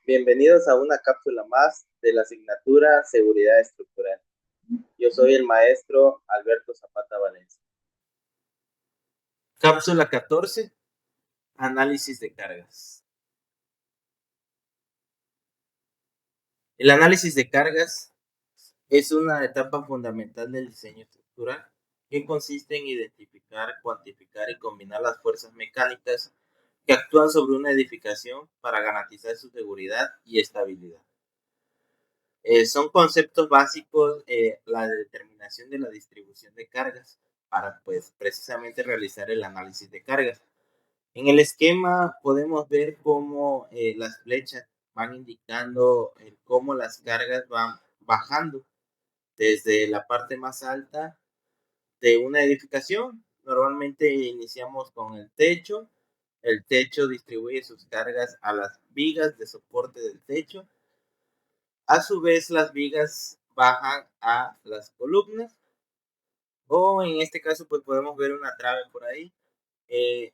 Bienvenidos a una cápsula más de la asignatura Seguridad Estructural. Yo soy el maestro Alberto Zapata Valencia. Cápsula 14. Análisis de cargas. El análisis de cargas es una etapa fundamental del diseño estructural que consiste en identificar, cuantificar y combinar las fuerzas mecánicas que actúan sobre una edificación para garantizar su seguridad y estabilidad. Son conceptos básicos la determinación de la distribución de cargas para precisamente realizar el análisis de cargas. En el esquema podemos ver cómo las flechas van indicando cómo las cargas van bajando desde la parte más alta de una edificación. Normalmente iniciamos con el techo. El techo distribuye sus cargas a las vigas de soporte del techo. A su vez, las vigas bajan a las columnas. O en este caso, pues podemos ver una trave por ahí.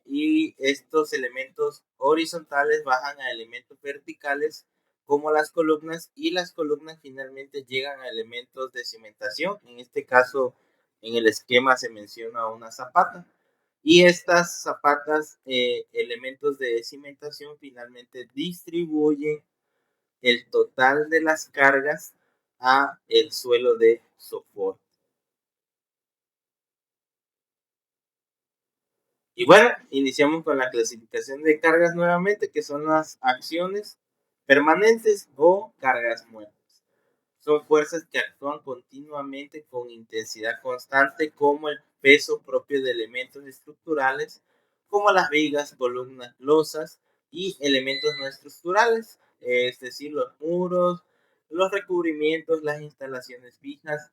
Y estos elementos horizontales bajan a elementos verticales como las columnas, y las columnas finalmente llegan a elementos de cimentación. En este caso, en el esquema se menciona una zapata, y estas zapatas, elementos de cimentación, finalmente distribuyen el total de las cargas a el suelo de soporte. Y bueno, iniciamos con la clasificación de cargas nuevamente, que son las acciones permanentes o cargas muertas. Son fuerzas que actúan continuamente con intensidad constante, como el peso propio de elementos estructurales, como las vigas, columnas, losas y elementos no estructurales, es decir, los muros, los recubrimientos, las instalaciones fijas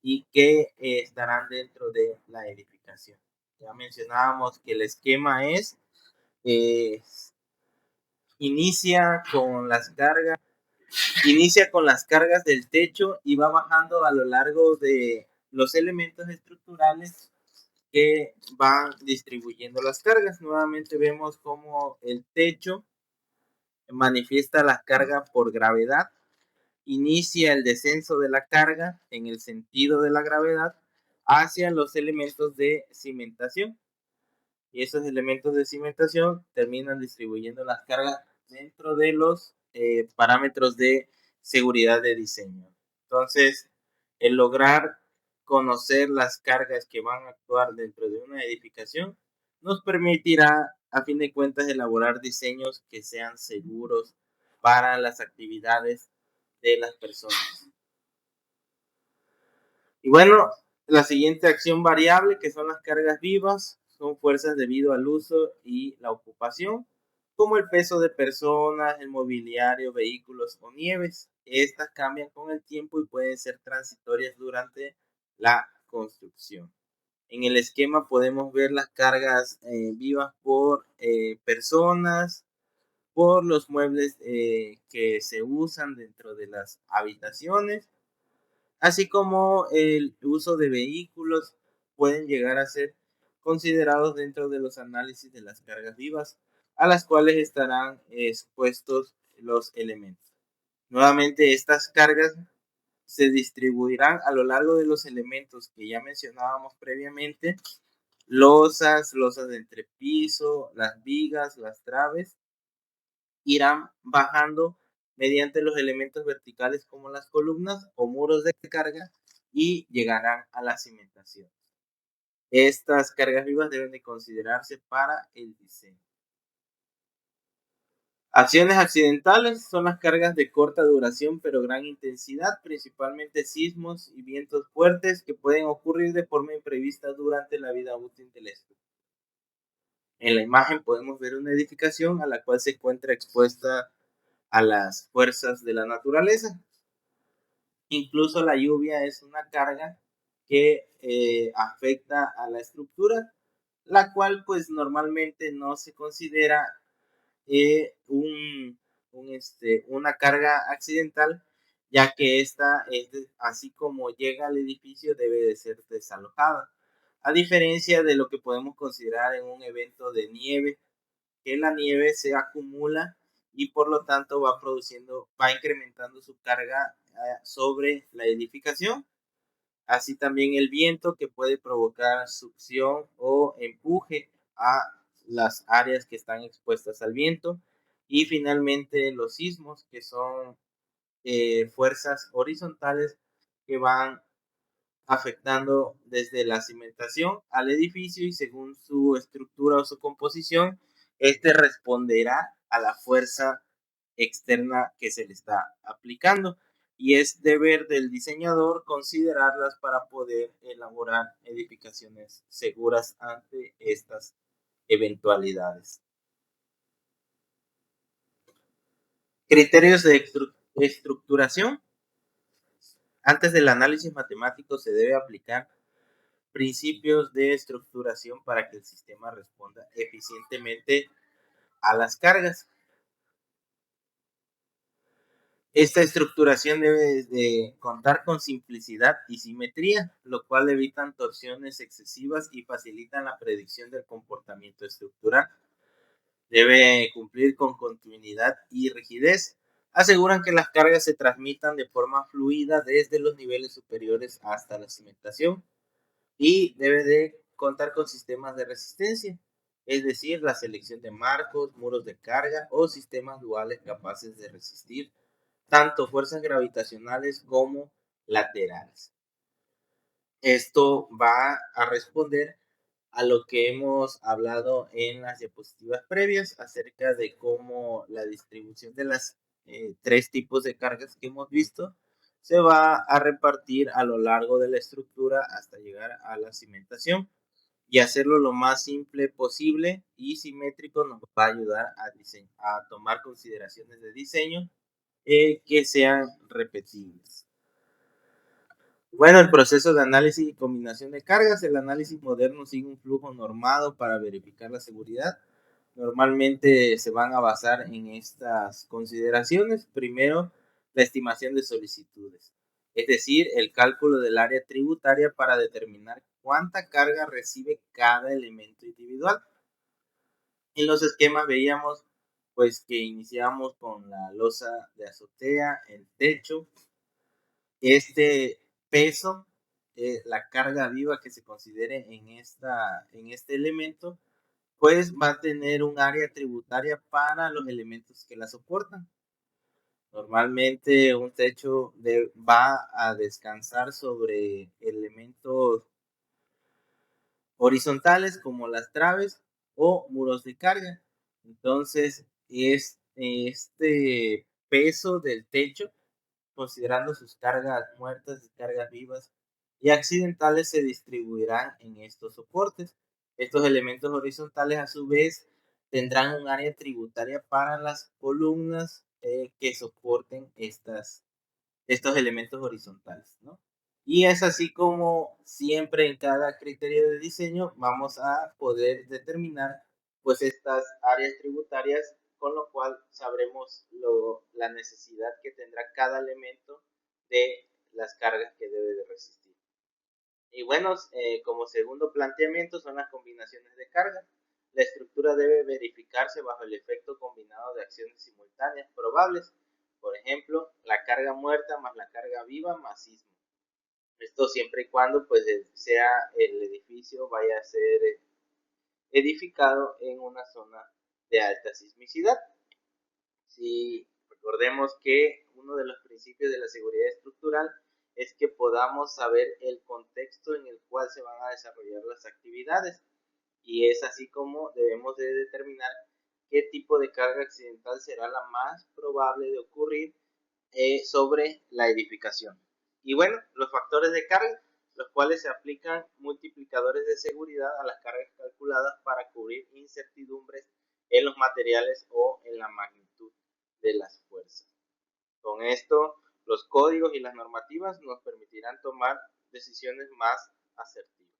y que estarán dentro de la edificación. Ya mencionábamos que el esquema eh, inicia con las cargas del techo y va bajando a lo largo de los elementos estructurales que van distribuyendo las cargas. Nuevamente vemos cómo el techo manifiesta la carga por gravedad. Inicia el descenso de la carga en el sentido de la gravedad hacia los elementos de cimentación, y esos elementos de cimentación terminan distribuyendo las cargas dentro de los parámetros de seguridad de diseño. Entonces, el lograr conocer las cargas que van a actuar dentro de una edificación nos permitirá, a fin de cuentas, elaborar diseños que sean seguros para las actividades de las personas. Y bueno, la siguiente acción variable, que son las cargas vivas, son fuerzas debido al uso y la ocupación, como el peso de personas, el mobiliario, vehículos o nieves. Estas cambian con el tiempo y pueden ser transitorias durante la construcción. En el esquema podemos ver las cargas vivas por personas, por los muebles que se usan dentro de las habitaciones, así como el uso de vehículos pueden llegar a ser considerados dentro de los análisis de las cargas vivas, a las cuales estarán expuestos los elementos. Nuevamente, estas cargas se distribuirán a lo largo de los elementos que ya mencionábamos previamente: losas de entrepiso, las vigas, las traves, irán bajando mediante los elementos verticales como las columnas o muros de carga y llegarán a la cimentación. Estas cargas vivas deben de considerarse para el diseño. Acciones accidentales son las cargas de corta duración pero gran intensidad, principalmente sismos y vientos fuertes que pueden ocurrir de forma imprevista durante la vida útil del estructura. En la imagen podemos ver una edificación a la cual se encuentra expuesta a las fuerzas de la naturaleza. Incluso la lluvia es una carga que afecta a la estructura, la cual pues normalmente no se considera una carga accidental, ya que esta, así como llega al edificio, debe de ser desalojada. A diferencia de lo que podemos considerar en un evento de nieve, que la nieve se acumula y por lo tanto va incrementando su carga sobre la edificación. Así también el viento, que puede provocar succión o empuje a las áreas que están expuestas al viento. Y finalmente los sismos, que son fuerzas horizontales que van afectando desde la cimentación al edificio, y según su estructura o su composición, este responderá a la fuerza externa que se le está aplicando, y es deber del diseñador considerarlas para poder elaborar edificaciones seguras ante estas eventualidades. Criterios de estructuración. Antes del análisis matemático se debe aplicar principios de estructuración para que el sistema responda eficientemente a las cargas. Esta estructuración debe de contar con simplicidad y simetría, lo cual evitan torsiones excesivas y facilitan la predicción del comportamiento estructural. Debe cumplir con continuidad y rigidez. Aseguran que las cargas se transmitan de forma fluida desde los niveles superiores hasta la cimentación. Y debe de contar con sistemas de resistencia, es decir, la selección de marcos, muros de carga o sistemas duales capaces de resistir tanto fuerzas gravitacionales como laterales. Esto va a responder a lo que hemos hablado en las diapositivas previas acerca de cómo la distribución de las tres tipos de cargas que hemos visto se va a repartir a lo largo de la estructura hasta llegar a la cimentación, y hacerlo lo más simple posible y simétrico nos va a ayudar a tomar consideraciones de diseño que sean repetibles. Bueno, el proceso de análisis y combinación de cargas. El análisis moderno sigue un flujo normado para verificar la seguridad. Normalmente se van a basar en estas consideraciones. Primero, la estimación de solicitudes, es decir, el cálculo del área tributaria para determinar cuánta carga recibe cada elemento individual. En los esquemas veíamos pues que iniciamos con la losa de azotea, el techo. Este peso, la carga viva que se considere en este elemento, pues va a tener un área tributaria para los elementos que la soportan. Normalmente un techo va a descansar sobre elementos horizontales como las traves o muros de carga. Entonces, este peso del techo, considerando sus cargas muertas y cargas vivas y accidentales, se distribuirán en estos soportes. Estos elementos horizontales, a su vez, tendrán un área tributaria para las columnas que soporten estos elementos horizontales, ¿no? Y es así como siempre en cada criterio de diseño vamos a poder determinar pues estas áreas tributarias, con lo cual sabremos la necesidad que tendrá cada elemento de las cargas que debe de resistir. Y bueno, como segundo planteamiento son las combinaciones de cargas. La estructura debe verificarse bajo el efecto combinado de acciones simultáneas probables. Por ejemplo, la carga muerta más la carga viva más sismo. Esto siempre y cuando pues sea el edificio vaya a ser edificado en una zona de alta sismicidad. Si recordemos que uno de los principios de la seguridad estructural es que podamos saber el contexto en el cual se van a desarrollar las actividades, y es así como debemos de determinar qué tipo de carga accidental será la más probable de ocurrir sobre la edificación. Y bueno, los factores de carga, los cuales se aplican multiplicadores de seguridad a las cargas calculadas para cubrir incertidumbres en los materiales o en la magnitud de las fuerzas. Con esto, los códigos y las normativas nos permitirán tomar decisiones más asertivas.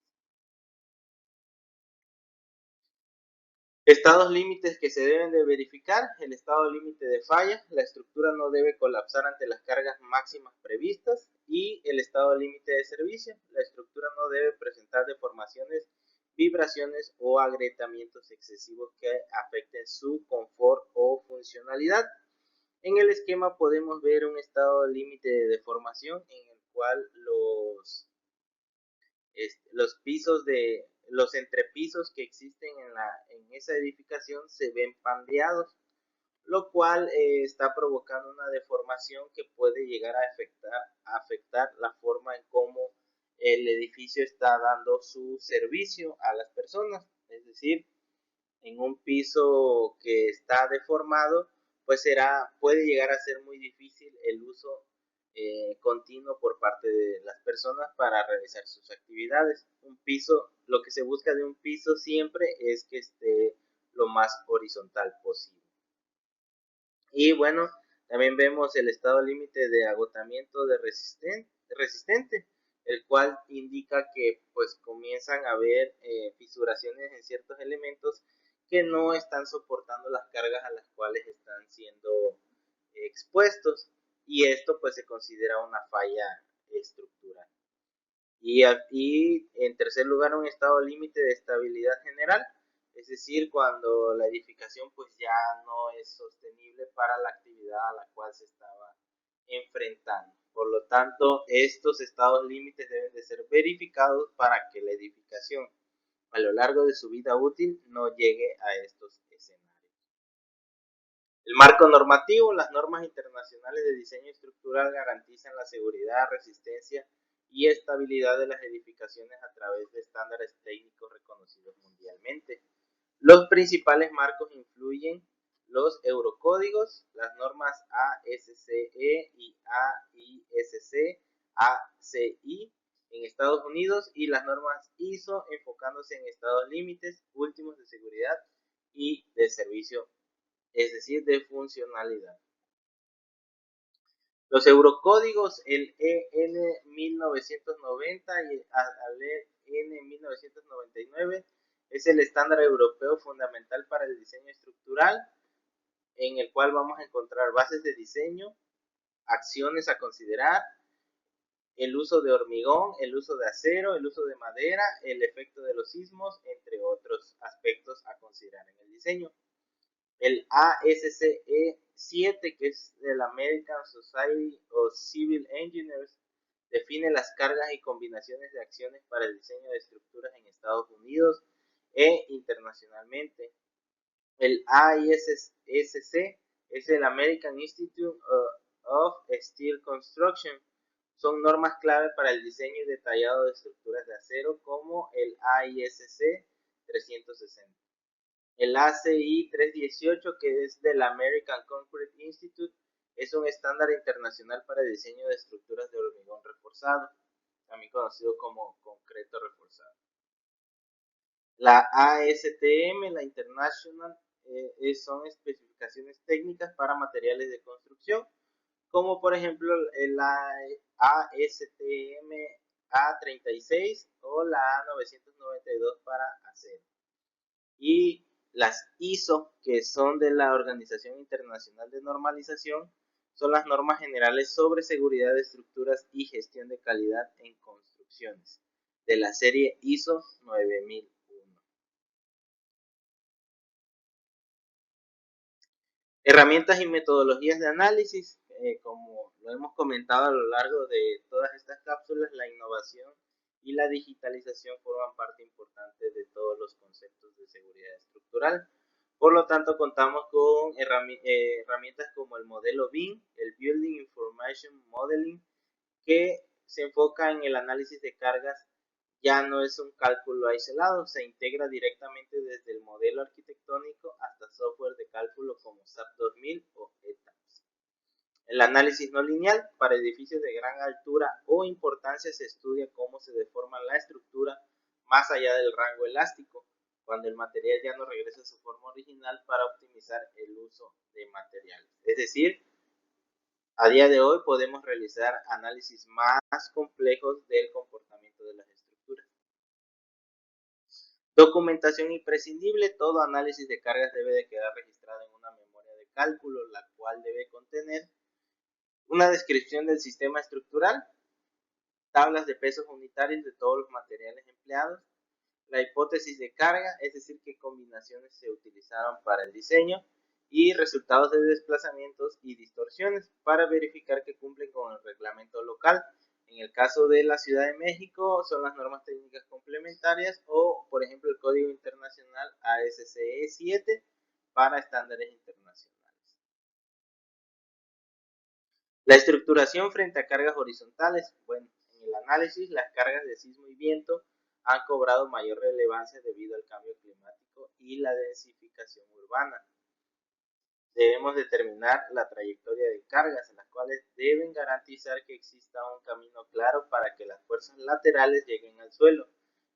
Estados límites que se deben de verificar. El estado límite de falla: la estructura no debe colapsar ante las cargas máximas previstas. Y el estado límite de servicio: la estructura no debe presentar deformaciones vibraciones o agrietamientos excesivos que afecten su confort o funcionalidad. En el esquema podemos ver un estado límite de deformación en el cual los entrepisos que existen en esa edificación se ven pandeados, lo cual está provocando una deformación que puede llegar a afectar la forma en cómo el edificio está dando su servicio a las personas. Es decir, en un piso que está deformado, pues puede llegar a ser muy difícil el uso continuo por parte de las personas para realizar sus actividades. Un piso, lo que se busca de un piso siempre es que esté lo más horizontal posible. Y bueno, también vemos el estado límite de agotamiento de resistente, el cual indica que pues comienzan a haber fisuraciones en ciertos elementos que no están soportando las cargas a las cuales están siendo expuestos, y esto pues se considera una falla estructural. Y en tercer lugar, un estado límite de estabilidad general, es decir, cuando la edificación pues ya no es sostenible para la actividad a la cual se estaba enfrentando. Por lo tanto, estos estados límites deben de ser verificados para que la edificación a lo largo de su vida útil no llegue a estos escenarios. El marco normativo, las normas internacionales de diseño estructural garantizan la seguridad, resistencia y estabilidad de las edificaciones a través de estándares técnicos reconocidos mundialmente. Los principales marcos incluyen los eurocódigos, las normas ASCE y AISC-ACI en Estados Unidos y las normas ISO enfocándose en estados límites últimos de seguridad y de servicio, es decir, de funcionalidad. Los eurocódigos, el EN 1990 y el EN 1999, es el estándar europeo fundamental para el diseño estructural, en el cual vamos a encontrar bases de diseño, acciones a considerar, el uso de hormigón, el uso de acero, el uso de madera, el efecto de los sismos, entre otros aspectos a considerar en el diseño. El ASCE 7, que es del American Society of Civil Engineers, define las cargas y combinaciones de acciones para el diseño de estructuras en Estados Unidos e internacionalmente. El AISC es el American Institute of Steel Construction. Son normas clave para el diseño y detallado de estructuras de acero, como el AISC 360. El ACI 318, que es del American Concrete Institute, es un estándar internacional para el diseño de estructuras de hormigón reforzado, también conocido como concreto reforzado. La ASTM, la International, son especificaciones técnicas para materiales de construcción, como por ejemplo el ASTM A36 o la A992 para acero. Y las ISO, que son de la Organización Internacional de Normalización, son las normas generales sobre seguridad de estructuras y gestión de calidad en construcciones, de la serie ISO 9001. Herramientas y metodologías de análisis, como lo hemos comentado a lo largo de todas estas cápsulas, la innovación y la digitalización forman parte importante de todos los conceptos de seguridad estructural. Por lo tanto, contamos con herramientas como el modelo BIM, el Building Information Modeling, que se enfoca en el análisis de cargas. Ya no es un cálculo aislado, se integra directamente desde el modelo arquitectónico hasta software de cálculo como SAP 2000 o ETABS. El análisis no lineal, para edificios de gran altura o importancia, se estudia cómo se deforma la estructura más allá del rango elástico, cuando el material ya no regresa a su forma original, para optimizar el uso de materiales. Es decir, a día de hoy podemos realizar análisis más complejos del comportamiento de las estructuras. Documentación imprescindible. Todo análisis de cargas debe de quedar registrado en una memoria de cálculo, la cual debe contener una descripción del sistema estructural, tablas de pesos unitarios de todos los materiales empleados, la hipótesis de carga, es decir, qué combinaciones se utilizaron para el diseño, y resultados de desplazamientos y distorsiones para verificar que cumplen con el reglamento local. En el caso de la Ciudad de México son las normas técnicas complementarias o, por ejemplo, el Código Internacional ASCE 7 para estándares internacionales. La estructuración frente a cargas horizontales. Bueno, en el análisis, las cargas de sismo y viento han cobrado mayor relevancia debido al cambio climático y la densificación urbana. Debemos determinar la trayectoria de cargas, en las cuales deben garantizar que exista un camino claro para que las fuerzas laterales lleguen al suelo.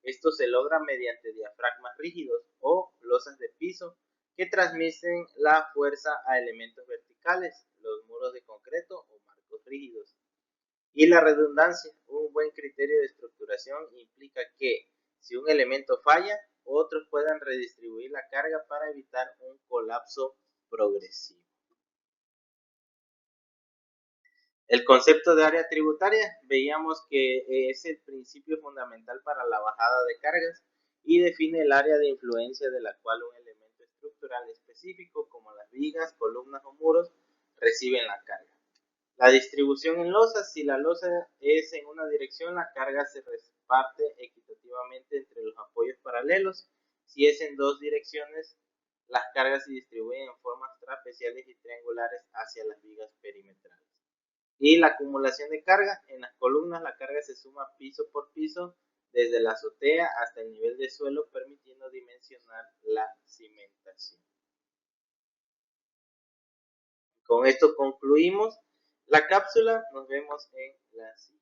Esto se logra mediante diafragmas rígidos o losas de piso que transmiten la fuerza a elementos verticales, los muros de concreto o marcos rígidos. Y la redundancia, un buen criterio de estructuración implica que si un elemento falla, otros puedan redistribuir la carga para evitar un colapso progresivo. El concepto de área tributaria, veíamos que es el principio fundamental para la bajada de cargas y define el área de influencia de la cual un elemento estructural específico, como las vigas, columnas o muros, reciben la carga. La distribución en losas, si la losa es en una dirección, la carga se reparte equitativamente entre los apoyos paralelos. Si es en dos direcciones, las cargas se distribuyen en formas trapeziales y triangulares hacia las vigas perimetrales. Y la acumulación de carga, en las columnas la carga se suma piso por piso desde la azotea hasta el nivel de suelo, permitiendo dimensionar la cimentación. Con esto concluimos la cápsula, nos vemos en la siguiente.